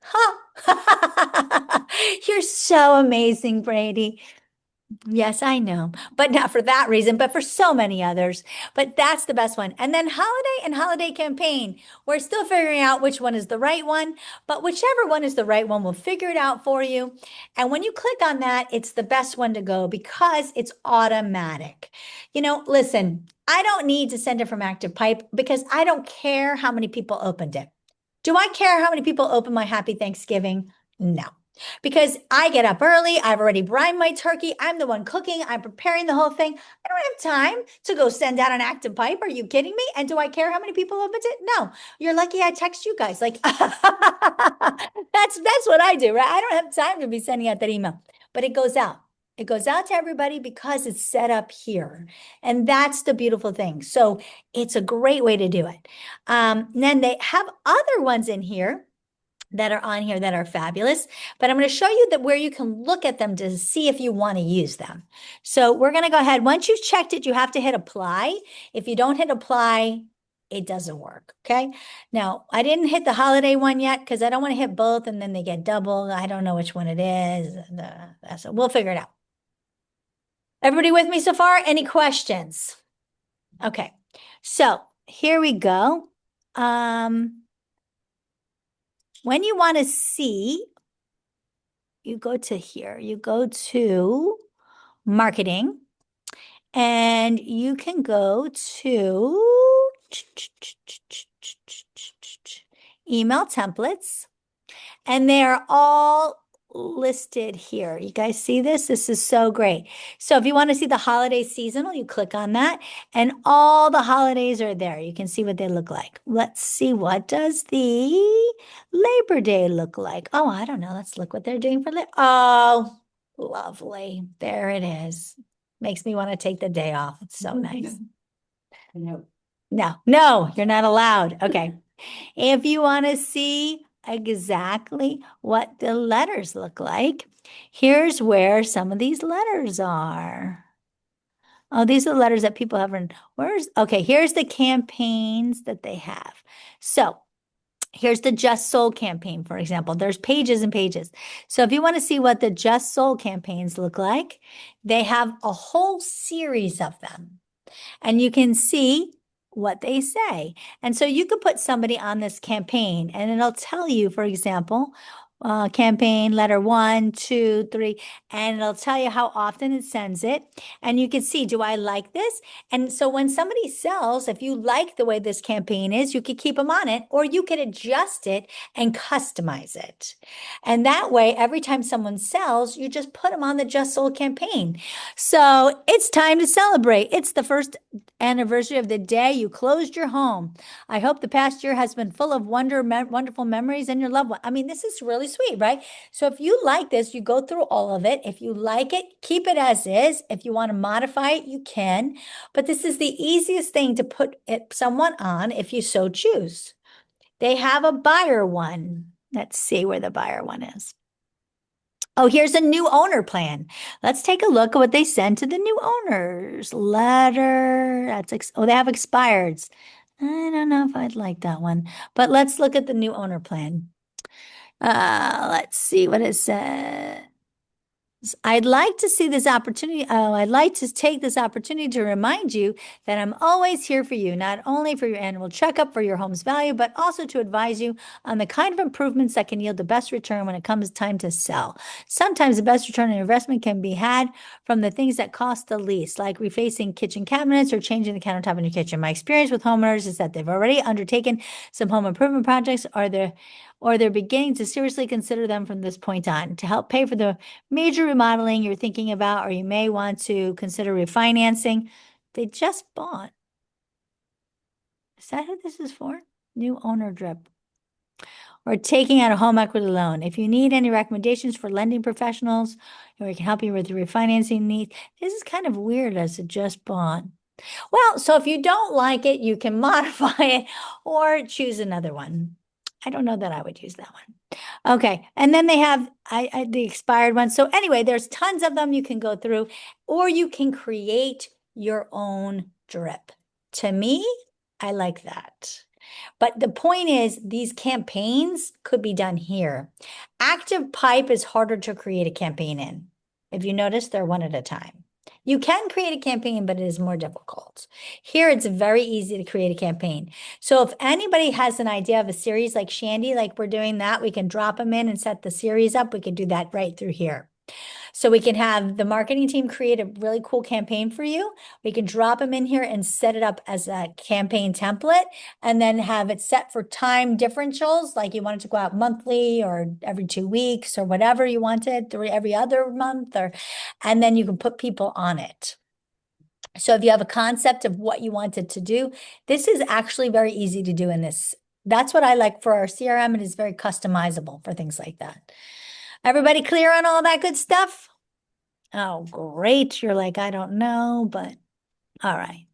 Huh? You're so amazing, Brady. Yes, I know, but not for that reason, but for so many others. But that's the best one. And then holiday and holiday campaign. We're still figuring out which one is the right one, but whichever one is the right one, we'll figure it out for you. And when you click on that, it's the best one to go because it's automatic. You know, listen, I don't need to send it from Active Pipe because I don't care how many people opened it. Do I care how many people open my Happy Thanksgiving? No. Because I get up early, I've already brined my turkey, I'm the one cooking, I'm preparing the whole thing. I don't have time to go send out an Active Pipe. Are you kidding me? And do I care how many people opens it? No. You're lucky I text you guys. Like that's what I do, right? I don't have time to be sending out that email, but it goes out. It goes out to everybody because it's set up here. And that's the beautiful thing. So it's a great way to do it. Then they have other ones in here that are on here that are fabulous, but I'm going to show you that where you can look at them to see if you want to use them. So we're going to go ahead. Once you've checked it, you have to hit apply. If you don't hit apply, it doesn't work. Okay. Now I didn't hit the holiday one yet because I don't want to hit both and then they get double. I don't know which one it is. So we'll figure it out. Everybody with me so far? Any questions? Okay. So here we go. When you want to see, you go to here, you go to marketing, and you can go to email templates, and they are all listed here. You guys see this? This is so great. So if you want to see the holiday seasonal, you click on that and all the holidays are there. You can see what they look like. Let's see, what does the Labor Day look like? Oh, I don't know. Let's look what they're doing for Oh, lovely. There it is. Makes me want to take the day off. It's so nice. No, you're not allowed. Okay. If you want to see exactly what the letters look like, here's where some of these letters are. Oh, these are the letters that people have written. Okay, here's the campaigns that they have. So here's the Just Sold campaign, for example. There's pages and pages. So if you want to see what the Just Sold campaigns look like, they have a whole series of them. And you can see what they say. And so you could put somebody on this campaign and it'll tell you, for example, campaign letter 1, 2, 3, and it'll tell you how often it sends it. And you can see, do I like this? And so when somebody sells, if you like the way this campaign is, you could keep them on it, or you could adjust it and customize it. And that way, every time someone sells, you just put them on the Just Sold campaign. So it's time to celebrate. It's the first anniversary of the day you closed your home. I hope the past year has been full of wonderful memories and your loved one. I mean, this is really sweet, right? So if you like this, you go through all of it. If you like it, keep it as is. If you want to modify it, you can. But this is the easiest thing to put someone on if you so choose. They have a buyer one. Let's see where the buyer one is. Oh, here's a new owner plan. Let's take a look at what they send to the new owners. Letter, oh, they have expireds. I don't know if I'd like that one, but let's look at the new owner plan. Let's see what it says. I'd like to see this opportunity. Oh, I'd like to take this opportunity to remind you that I'm always here for you, not only for your annual checkup for your home's value, but also to advise you on the kind of improvements that can yield the best return when it comes time to sell. Sometimes the best return on investment can be had from the things that cost the least, like refacing kitchen cabinets or changing the countertop in your kitchen. My experience with homeowners is that they've already undertaken some home improvement projects, or they're beginning to seriously consider them from this point on. To help pay for the major remodeling you're thinking about, or you may want to consider refinancing, they just bought. Is that who this is for? New owner drip. Or taking out a home equity loan. If you need any recommendations for lending professionals, or we can help you with your refinancing needs. This is kind of weird as a just bought. Well, so if you don't like it, you can modify it or choose another one. I don't know that I would use that one. Okay, and then they have the expired ones. So anyway, there's tons of them you can go through, or you can create your own drip. To me, I like that. But the point is, these campaigns could be done here. Active Pipe is harder to create a campaign in. If you notice, they're one at a time. You can create a campaign, but it is more difficult. Here, it's very easy to create a campaign. So if anybody has an idea of a series like Shandy, like we're doing that, we can drop them in and set the series up. We can do that right through here. So we can have the marketing team create a really cool campaign for you. We can drop them in here and set it up as a campaign template, and then have it set for time differentials, like you want it to go out monthly or every 2 weeks or whatever you wanted, every other month, and then you can put people on it. So if you have a concept of what you wanted to do, this is actually very easy to do in this. That's what I like for our CRM. It is very customizable for things like that. Everybody clear on all that good stuff? Oh, great. You're like, I don't know, but all right.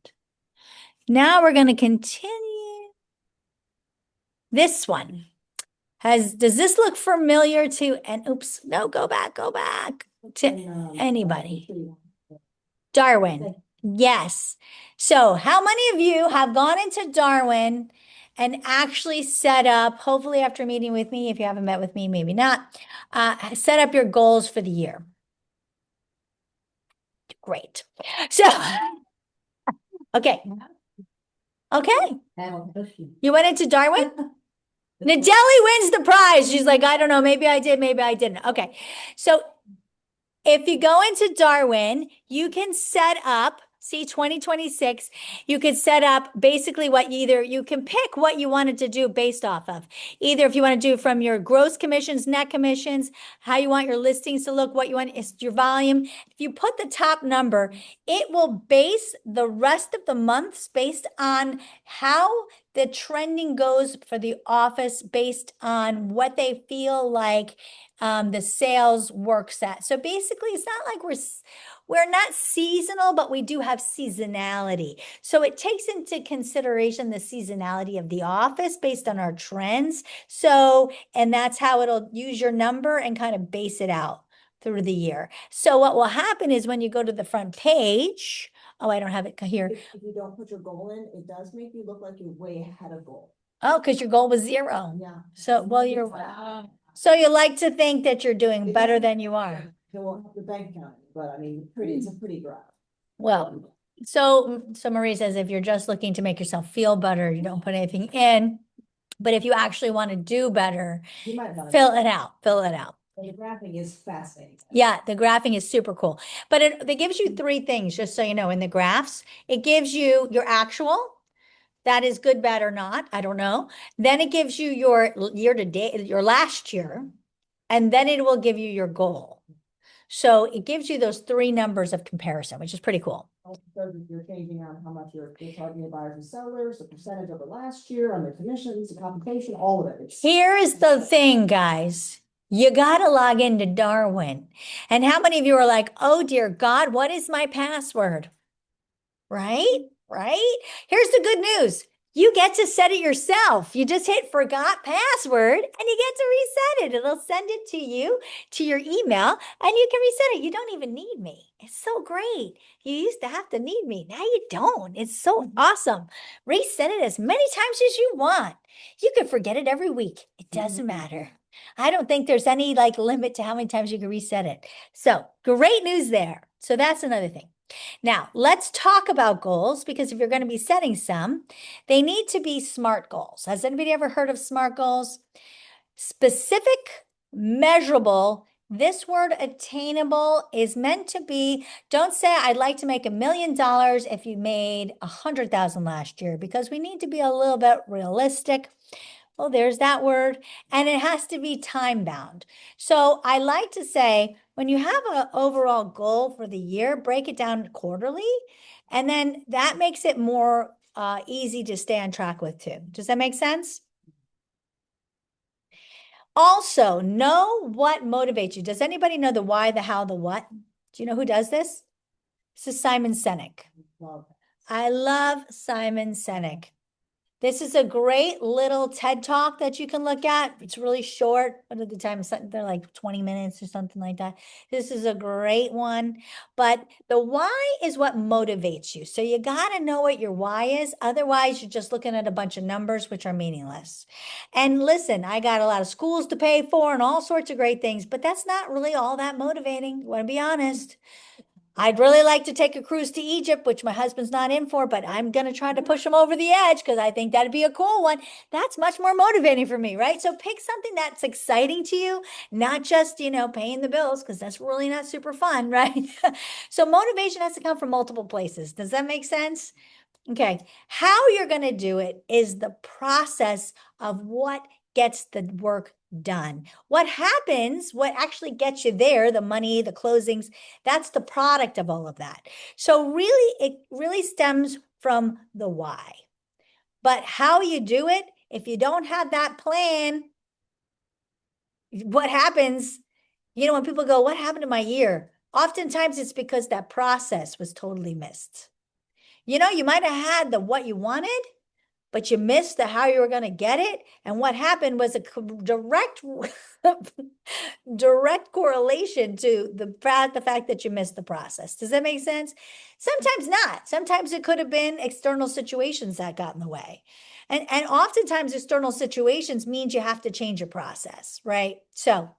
Now we're going to continue. This one does this look familiar to, and oops, no, go back to anybody. Darwin. Yes. So how many of you have gone into Darwin and actually set up, hopefully after meeting with me, if you haven't met with me, maybe not, set up your goals for the year? Great. So, okay. You went into Darwin? Nadelli wins the prize. She's like, I don't know, maybe I did, maybe I didn't. Okay. So if you go into Darwin, you can set up, see 2026, you could set up basically what you can pick what you wanted to do based off of. Either if you want to do from your gross commissions, net commissions, how you want your listings to look, what you want is your volume. If you put the top number, it will base the rest of the months based on how the trending goes for the office based on what they feel like the sales works at. So basically, it's not like we're not seasonal, but we do have seasonality. So it takes into consideration the seasonality of the office based on our trends. So, and that's how it'll use your number and kind of base it out through the year. So what will happen is when you go to the front page, oh, I don't have it here. If you don't put your goal in, it does make you look like you're way ahead of goal. Oh, because your goal was 0. Yeah. So, well, so you like to think that you're doing It better doesn't- than you are. It won't help the bank account, but I mean, it's a pretty graph. Well, So Marie says, if you're just looking to make yourself feel better, you don't put anything in. But if you actually want to do better, You might want to. fill it out, fill it out. The graphing is fascinating. Yeah, the graphing is super cool. But it gives you three things, just so you know, in the graphs. It gives you your actual, that is good, bad, or not. I don't know. Then it gives you your year to date, your last year, and then it will give you your goal. So it gives you those three numbers of comparison, which is pretty cool. Also, that you're changing on how much you're targeting buyers and sellers, the percentage over last year, on the commissions, the compensation, all of it. Here is the thing, guys. You got to log into Darwin. And how many of you are like, oh, dear God, what is my password? Right? Right? Here's the good news. You get to set it yourself. You just hit forgot password and you get to reset it. It'll send it to you, to your email, and you can reset it. You don't even need me. It's so great. You used to have to need me. Now you don't. It's so awesome. Reset it as many times as you want. You can forget it every week. It doesn't matter. I don't think there's any limit to how many times you can reset it. So great news there. So that's another thing. Now, let's talk about goals, because if you're going to be setting some, they need to be SMART goals. Has anybody ever heard of SMART goals? Specific, measurable. This word attainable is meant to be, don't say I'd like to make $1 million if you made 100,000 last year, because we need to be a little bit realistic. Well, there's that word. And it has to be time bound. So I like to say, when you have an overall goal for the year, break it down quarterly. And then that makes it more easy to stay on track with too. Does that make sense? Also, know what motivates you. Does anybody know the why, the how, the what? Do you know who does this? This is Simon Sinek. I love Simon Sinek. This is a great little TED Talk that you can look at. It's really short. What are the times? They're like 20 minutes or something like that. This is a great one. But the why is what motivates you. So you got to know what your why is. Otherwise, you're just looking at a bunch of numbers, which are meaningless. And listen, I got a lot of schools to pay for and all sorts of great things, but that's not really all that motivating. I want to be honest. I'd really like to take a cruise to Egypt, which my husband's not in for, but I'm going to try to push him over the edge because I think that'd be a cool one. That's much more motivating for me, right? So pick something that's exciting to you, not just, paying the bills, because that's really not super fun, right? So motivation has to come from multiple places. Does that make sense? Okay. How you're going to do it is the process of what gets the work done. What happens, what actually gets you there, the money, the closings, that's the product of all of that. So really, it really stems from the why. But how you do it, if you don't have that plan, what happens, when people go, what happened to my year? Oftentimes it's because that process was totally missed. You might have had the what you wanted, but you missed the how you were going to get it. And what happened was a direct correlation to the fact that you missed the process. Does that make sense? Sometimes not. Sometimes it could have been external situations that got in the way. And oftentimes external situations means you have to change your process, right? So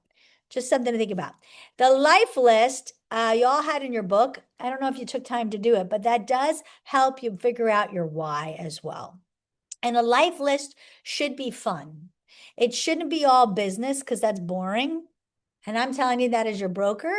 just something to think about. The life list, you all had in your book. I don't know if you took time to do it, but that does help you figure out your why as well. And a life list should be fun. It shouldn't be all business, because that's boring. And I'm telling you that as your broker,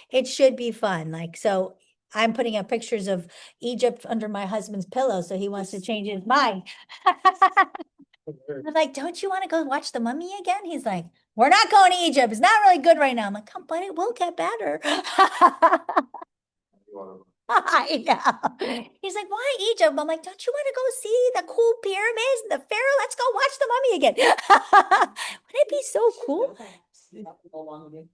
it should be fun. So I'm putting up pictures of Egypt under my husband's pillow, so he wants to change his mind. I'm like, don't you want to go watch The Mummy again? He's like, we're not going to Egypt. It's not really good right now. I'm like, come, but it will get better. I know. He's like, why Egypt? I'm like, don't you want to go see the cool pyramids and the pharaoh? Let's go watch The Mummy again. Wouldn't it be so cool?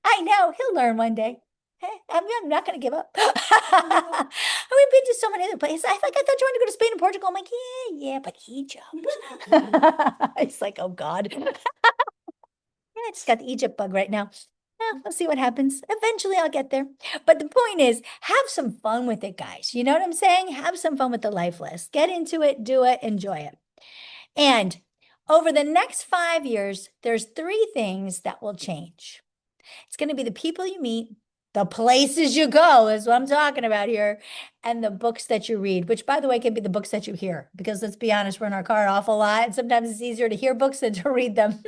I know. He'll learn one day. Hey, I'm not going to give up. We've been to so many other places. I thought you wanted to go to Spain and Portugal. I'm like, yeah, but Egypt. It's like, oh God. I just got the Egypt bug right now. We'll see what happens. Eventually I'll get there. But the point is, have some fun with it, guys. You know what I'm saying? Have some fun with the life list. Get into it, do it, enjoy it. And over the next 5 years, there's 3 things that will change. It's going to be the people you meet, The places you go is what I'm talking about here. And the books that you read, which by the way, can be the books that you hear, because let's be honest, we're in our car an awful lot. And sometimes it's easier to hear books than to read them.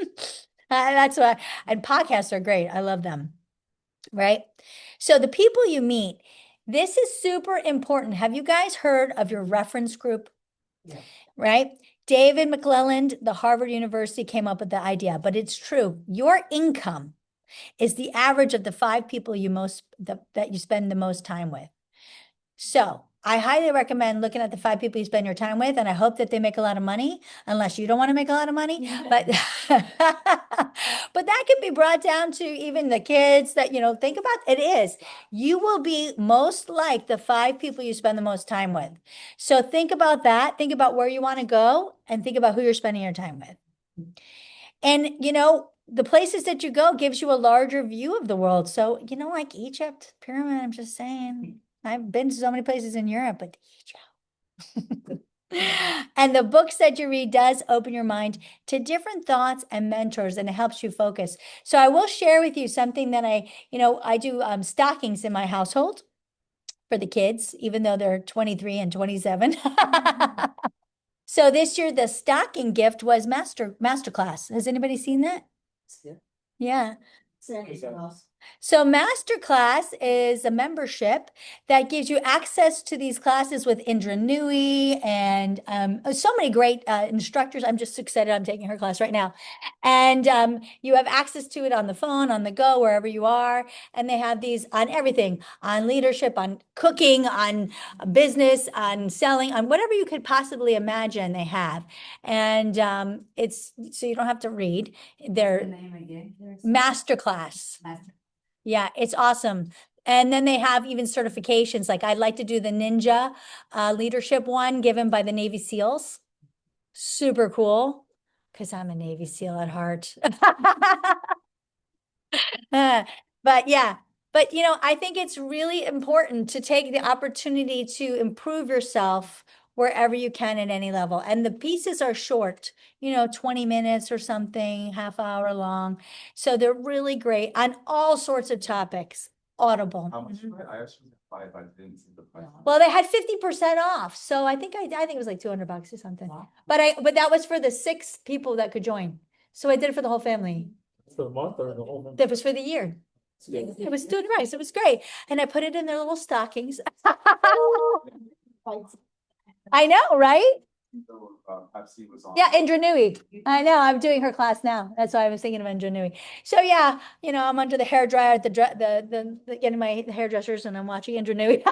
That's why, and podcasts are great. I love them. Right? So the people you meet, this is super important. Have you guys heard of your reference group? Yeah. Right? David McClelland, the Harvard University came up with the idea, but it's true. Your income is the average of the 5 people that you spend the most time with. So I highly recommend looking at the 5 people you spend your time with, and I hope that they make a lot of money, unless you don't want to make a lot of money. But but that can be brought down to even the kids that, think about it is. You will be most like the 5 people you spend the most time with. So think about that. Think about where you want to go and think about who you're spending your time with. And the places that you go gives you a larger view of the world. So, like Egypt, pyramid, I'm just saying. I've been to so many places in Europe, but Egypt. And the books that you read does open your mind to different thoughts and mentors, and it helps you focus. So I will share with you something that I do stockings in my household for the kids, even though they're 23 and 27. So this year, the stocking gift was masterclass. Has anybody seen that? Yeah. Sandy's house. So Masterclass is a membership that gives you access to these classes with Indra Nui and so many great instructors. I'm just excited I'm taking her class right now. And you have access to it on the phone, on the go, wherever you are. And they have these on everything, on leadership, on cooking, on business, on selling, on whatever you could possibly imagine they have. And it's so you don't have to read. They're Masterclass. Yeah, it's awesome. And then they have even certifications. Like I'd like to do the Ninja leadership one given by the Navy SEALs. Super cool. Because I'm a Navy SEAL at heart. But yeah, but I think it's really important to take the opportunity to improve yourself wherever you can at any level. And the pieces are short, 20 minutes or something, half hour long. So they're really great on all sorts of topics. Audible. How much? Mhm. I actually applied, but I didn't see the price. Well, they had 50% off. So I think it was like $200 or something. But that was for the 6 people that could join. So I did it for the whole family. For the month or the whole month? That was for the year. It was doing right. It was great. And I put it in their little stockings. I know, right? Pepsi was on. Yeah, Indra Nui. I know. I'm doing her class now. That's why I was thinking of Indra Nui. So yeah, I'm under the hair dryer at the getting my hairdressers, and I'm watching Indra Nui.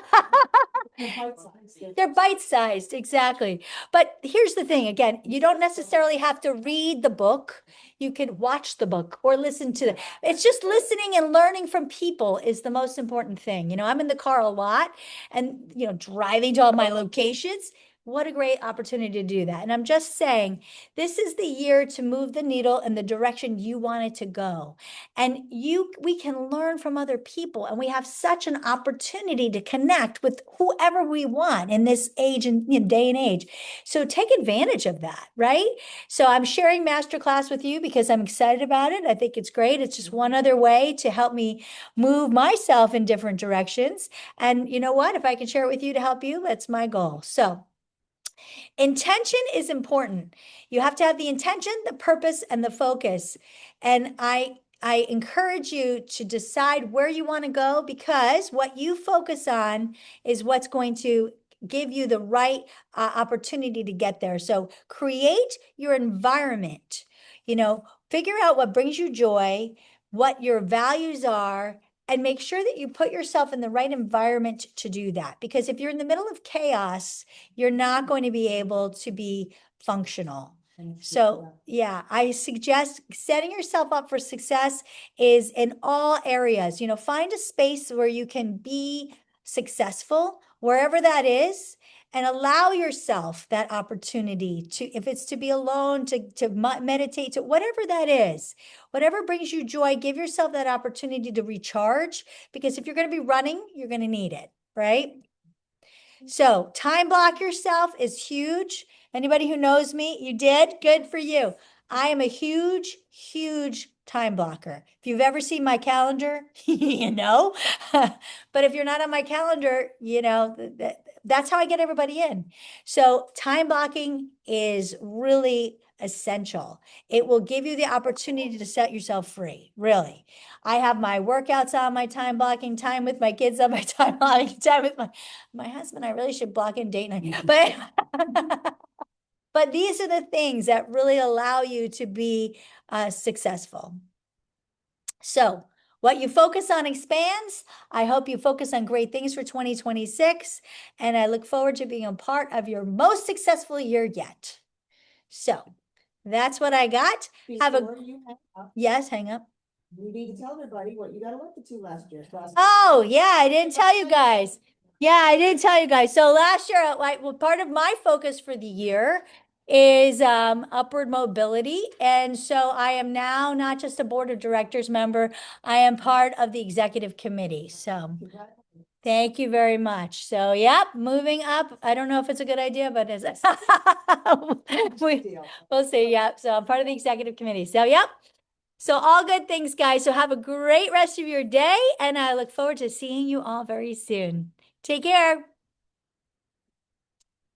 They're bite-sized, exactly. But here's the thing, again, you don't necessarily have to read the book. You could watch the book or listen to it. It's just listening and learning from people is the most important thing. I'm in the car a lot and, driving to all my locations. What a great opportunity to do that. And I'm just saying, this is the year to move the needle in the direction you want it to go. And we can learn from other people, and we have such an opportunity to connect with whoever we want in this age and day and age. So take advantage of that, right? So I'm sharing Masterclass with you because I'm excited about it. I think it's great. It's just one other way to help me move myself in different directions. And you know what? If I can share it with you to help you, that's my goal. So intention is important. You have to have the intention, the purpose, and the focus. And I encourage you to decide where you want to go, because what you focus on is what's going to give you the right opportunity to get there. So create your environment, figure out what brings you joy, what your values are, and make sure that you put yourself in the right environment to do that. Because if you're in the middle of chaos, you're not going to be able to be functional. So yeah, I suggest setting yourself up for success is in all areas. Find a space where you can be successful, wherever that is, and allow yourself that opportunity to, if it's to be alone, to meditate, to whatever that is, whatever brings you joy, give yourself that opportunity to recharge, because if you're going to be running, you're going to need it, right? So time block yourself is huge. Anybody who knows me, you did, good for you. I am a huge, huge time blocker. If you've ever seen my calendar, you know, but if you're not on my calendar, you know, that's how I get everybody in. So time blocking is really essential. It will give you the opportunity to set yourself free, really. I have my workouts on my time blocking, time with my kids on my time blocking, time with my husband. I really should block in date night, but but these are the things that really allow you to be successful. So what you focus on expands. I hope you focus on great things for 2026, and I look forward to being a part of your most successful year yet. So that's what I got. Have a- Before you hang up, Yes, hang up. you need to tell everybody what you got elected to last year. Oh, yeah, I didn't tell you guys. Yeah, I didn't tell you guys. So last year, well, part of my focus for the year is upward mobility. And so I am now not just a board of directors member, I am part of the executive committee. So thank you very much. So, yep, moving up. I don't know if it's a good idea, but it's we'll see. Yep. So I'm part of the executive committee. So, yep. So all good things, guys. So have a great rest of your day, and I look forward to seeing you all very soon. Take care.